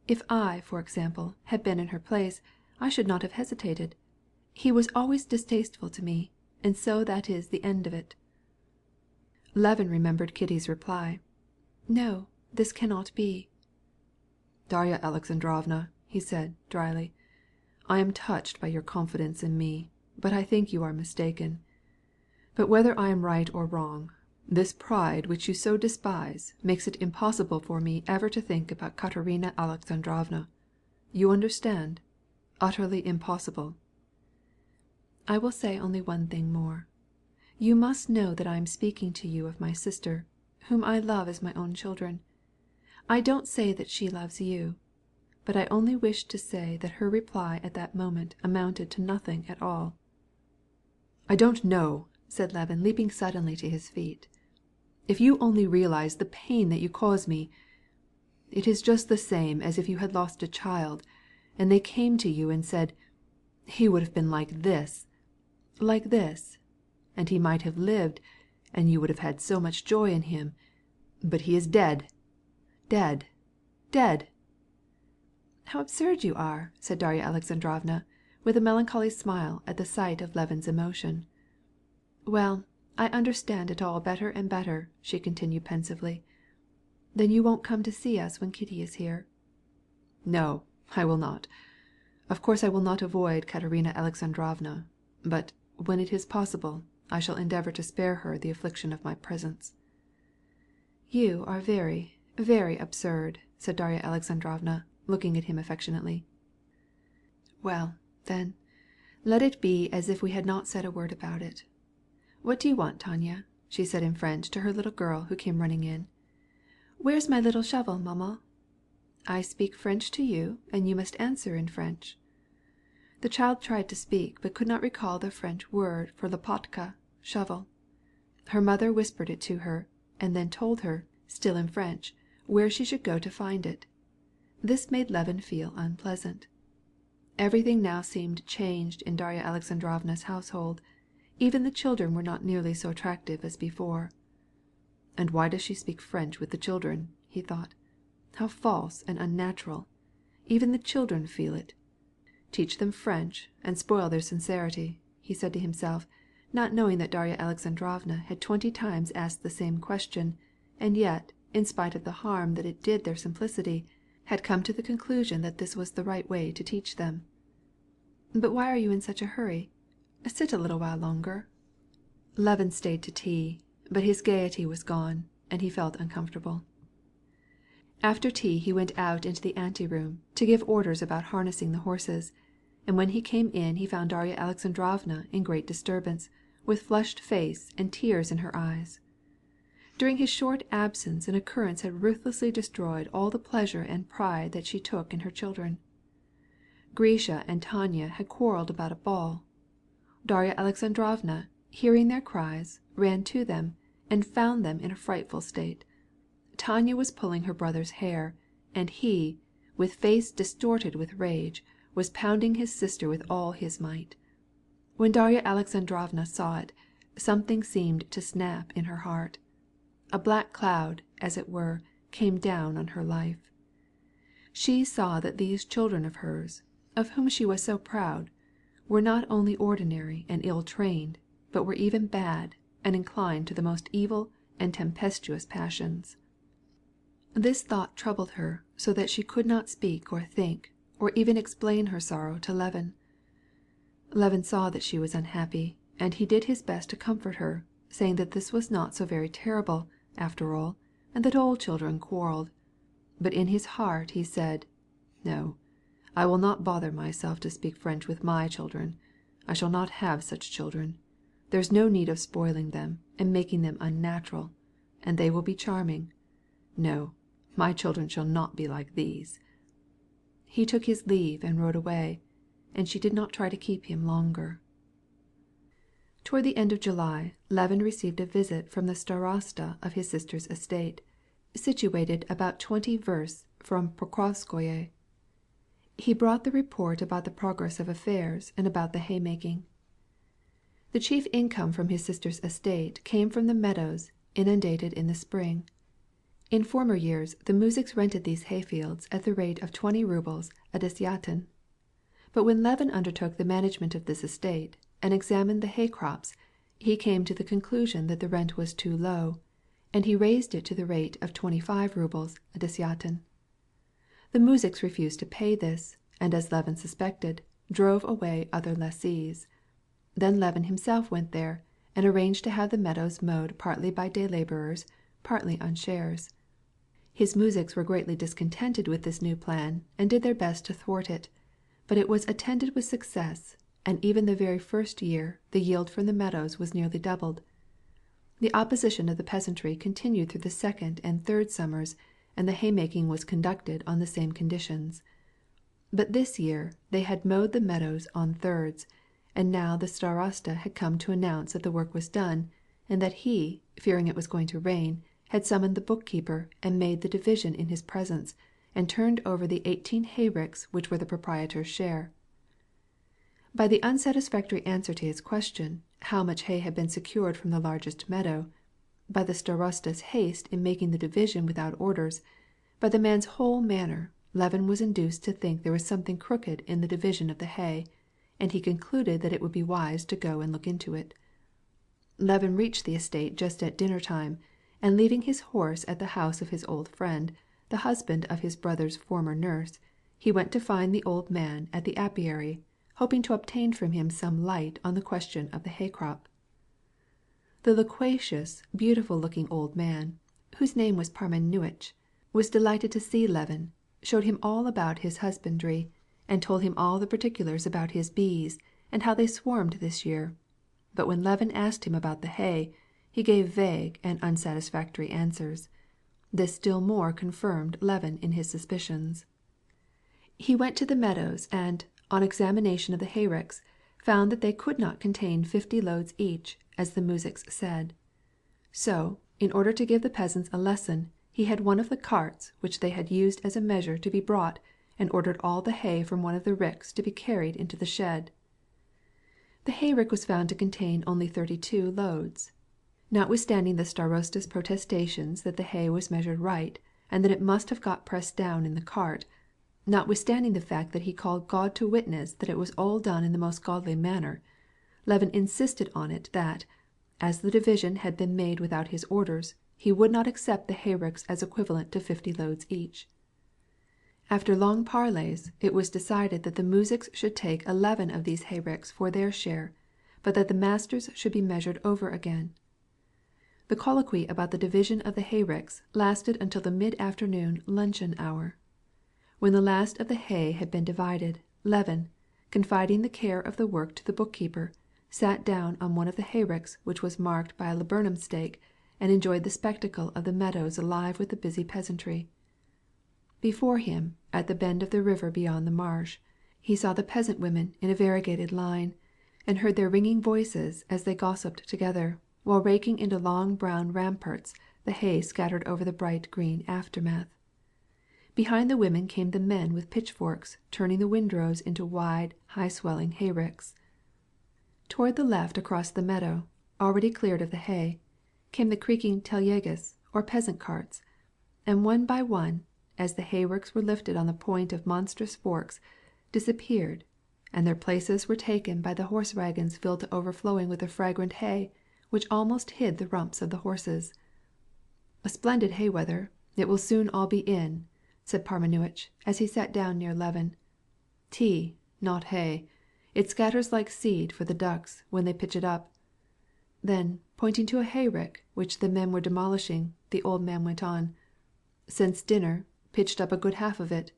If I, for example, had been in her place, I should not have hesitated. He was always distasteful to me, and so that is the end of it." Levin remembered Kitty's reply. "No, this cannot be." "Darya Alexandrovna," he said, dryly, "I am touched by your confidence in me, but I think you are mistaken. But whether I am right or wrong, this pride which you so despise makes it impossible for me ever to think about Katerina Alexandrovna. You understand? Utterly impossible." "I will say only one thing more. You must know that I am speaking to you of my sister, whom I love as my own children. I don't say that she loves you, but I only wish to say that her reply at that moment amounted to nothing at all." "I don't know," said Levin, leaping suddenly to his feet. "If you only realized the pain that you cause me! It is just the same as if you had lost a child, and they came to you and said, 'He would have been like this, and he might have lived, and you would have had so much joy in him, but he is dead, dead, dead!'" "How absurd you are!" said Darya Alexandrovna, with a melancholy smile at the sight of Levin's emotion. "Well, I understand it all better and better," she continued pensively. "Then you won't come to see us when Kitty is here?" "No, I will not. Of course I will not avoid Katerina Alexandrovna, but, when it is possible, I shall endeavor to spare her the affliction of my presence." "You are very, very absurd," said Darya Alexandrovna, looking at him affectionately. "Well, then, Let it be as if we had not said a word about it. What do you want, Tanya?" she said in French to her little girl who came running in. "Where's my little shovel, Maman?" "I speak French to you, and you must answer in French." The child tried to speak, but could not recall the French word for lopatka, shovel. Her mother whispered it to her, and then told her, still in French, where she should go to find it. This made Levin feel unpleasant. Everything now seemed changed in Darya Alexandrovna's household. Even the children were not nearly so attractive as before. "And why does she speak French with the children?" he thought. "How false and unnatural! Even the children feel it. Teach them French and spoil their sincerity," he said to himself, not knowing that Darya Alexandrovna had 20 times asked the same question, and yet, in spite of the harm that it did their simplicity, had come to the conclusion that this was the right way to teach them. "But why are you in such a hurry? Sit a little while longer." Levin stayed to tea, but his gaiety was gone, and he felt uncomfortable. After tea he went out into the anteroom to give orders about harnessing the horses, and when he came in he found Darya Alexandrovna in great disturbance, with flushed face and tears in her eyes. During his short absence an occurrence had ruthlessly destroyed all the pleasure and pride that she took in her children. Grisha and Tanya had quarreled about a ball. Darya Alexandrovna, hearing their cries, ran to them, and found them in a frightful state. Tanya was pulling her brother's hair, and he, with face distorted with rage, was pounding his sister with all his might. When Darya Alexandrovna saw it, something seemed to snap in her heart. A black cloud, as it were, came down on her life. She saw that these children of hers, of whom she was so proud, were not only ordinary and ill-trained, but were even bad, and inclined to the most evil and tempestuous passions. This thought troubled her so that she could not speak or think, or even explain her sorrow to Levin. Levin saw that she was unhappy, and he did his best to comfort her, saying that this was not so very terrible, after all, and that all children quarreled. But in his heart he said, "No, I will not bother myself to speak French with my children. I shall not have such children. There's no need of spoiling them and making them unnatural, and they will be charming. No, my children shall not be like these." He took his leave and rode away, and she did not try to keep him longer. Toward the end of July, Levin received a visit from the starosta of his sister's estate, situated about 20 versts from Pokrovskoye. He brought the report about the progress of affairs and about the haymaking. The chief income from his sister's estate came from the meadows inundated in the spring. In former years the muzhiks rented these hayfields at the rate of 20 rubles a desyatin. But when Levin undertook the management of this estate, and examined the hay crops, he came to the conclusion that the rent was too low, and he raised it to the rate of 25 rubles a desyatin. The muzhiks refused to pay this, and as Levin suspected, drove away other lessees. Then Levin himself went there, and arranged to have the meadows mowed partly by day laborers, partly on shares. His muzhiks were greatly discontented with this new plan, and did their best to thwart it, but it was attended with success, and even the very first year the yield from the meadows was nearly doubled. The opposition of the peasantry continued through the second and third summers, and the haymaking was conducted on the same conditions. But this year they had mowed the meadows on thirds, and now the starosta had come to announce that the work was done, and that he, fearing it was going to rain, had summoned the bookkeeper and made the division in his presence, and turned over the 18 hayricks which were the proprietor's share. By the unsatisfactory answer to his question, how much hay had been secured from the largest meadow, by the starosta's haste in making the division without orders, by the man's whole manner, Levin was induced to think there was something crooked in the division of the hay, and he concluded that it would be wise to go and look into it. Levin reached the estate just at dinner time, and leaving his horse at the house of his old friend, the husband of his brother's former nurse, he went to find the old man at the apiary, hoping to obtain from him some light on the question of the hay crop. The loquacious, beautiful-looking old man, whose name was Parmenuich, was delighted to see Levin, showed him all about his husbandry, and told him all the particulars about his bees, and how they swarmed this year. But when Levin asked him about the hay, he gave vague and unsatisfactory answers. This still more confirmed Levin in his suspicions. He went to the meadows and, on examination of the hayricks, found that they could not contain 50 loads each, as the muzhiks said. So, in order to give the peasants a lesson, he had one of the carts which they had used as a measure to be brought, and ordered all the hay from one of the ricks to be carried into the shed. The hayrick was found to contain only 32 loads. Notwithstanding the starosta's protestations that the hay was measured right, and that it must have got pressed down in the cart, notwithstanding the fact that he called God to witness that it was all done in the most godly manner, Levin insisted on it that, as the division had been made without his orders, he would not accept the hayricks as equivalent to 50 loads each. After long parleys, it was decided that the muzhiks should take 11 of these hayricks for their share, but that the masters should be measured over again. The colloquy about the division of the hayricks lasted until the mid-afternoon luncheon hour. When the last of the hay had been divided, Levin, confiding the care of the work to the bookkeeper, sat down on one of the hayricks which was marked by a laburnum stake, and enjoyed the spectacle of the meadows alive with the busy peasantry. Before him, at the bend of the river beyond the marsh, he saw the peasant women in a variegated line, and heard their ringing voices as they gossiped together, while raking into long brown ramparts the hay scattered over the bright green aftermath. Behind the women came the men with pitchforks, turning the windrows into wide, high-swelling hayricks. Toward the left across the meadow, already cleared of the hay, came the creaking telyagas, or peasant carts, and one by one, as the hayricks were lifted on the point of monstrous forks, disappeared, and their places were taken by the horse wagons filled to overflowing with the fragrant hay, which almost hid the rumps of the horses. "A splendid hay weather. It will soon all be in," said Parmenuich, as he sat down near Levin. "Tea, not hay. It scatters like seed for the ducks when they pitch it up." Then, pointing to a hayrick which the men were demolishing, the old man went on, "Since dinner, pitched up a good half of it.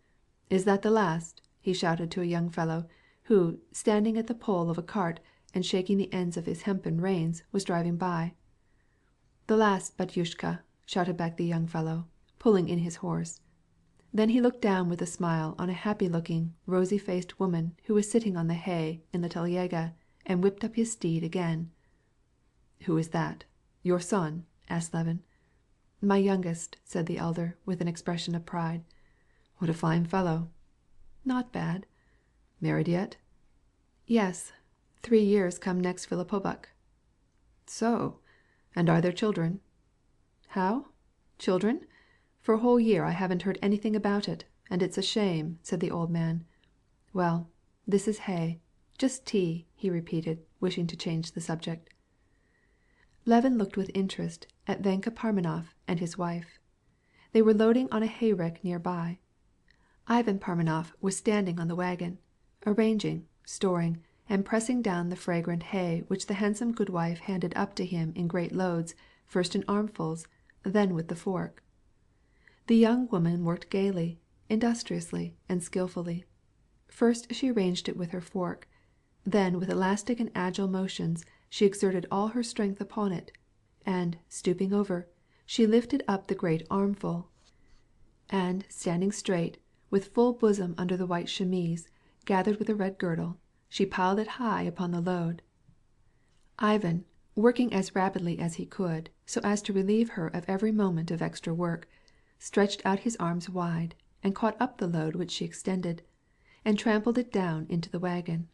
Is that the last?" he shouted to a young fellow, who, standing at the pole of a cart and shaking the ends of his hempen reins, was driving by. "The last, batyushka," shouted back the young fellow, pulling in his horse. Then he looked down with a smile on a happy-looking, rosy-faced woman who was sitting on the hay in the telyaga, and whipped up his steed again. "Who is that? Your son?" asked Levin. "My youngest," said the elder, with an expression of pride. "What a fine fellow!" "Not bad." "Married yet?" "Yes, 3 years come next Filippovak." "So! And are there children?" "How? Children? For a whole year I haven't heard anything about it, and it's a shame," said the old man. "Well, this is hay. Just tea," he repeated, wishing to change the subject. Levin looked with interest at Vanka Parmenov and his wife. They were loading on a hayrick near by. Ivan Parmenov was standing on the wagon, arranging, storing, and pressing down the fragrant hay which the handsome goodwife handed up to him in great loads, first in armfuls, then with the fork. The young woman worked gaily, industriously, and skillfully. First she arranged it with her fork, then with elastic and agile motions she exerted all her strength upon it, and, stooping over, she lifted up the great armful, and, standing straight, with full bosom under the white chemise, gathered with a red girdle, she piled it high upon the load. Ivan, working as rapidly as he could, so as to relieve her of every moment of extra work, stretched out his arms wide, and caught up the load which she extended, and trampled it down into the wagon.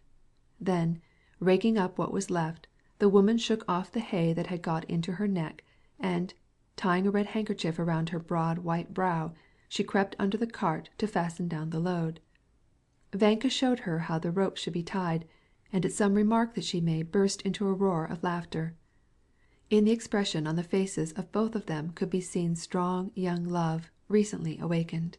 Then, raking up what was left, the woman shook off the hay that had got into her neck, and, tying a red handkerchief around her broad white brow, she crept under the cart to fasten down the load. Vanka showed her how the ropes should be tied, and at some remark that she made burst into a roar of laughter. In the expression on the faces of both of them could be seen strong young love, recently awakened.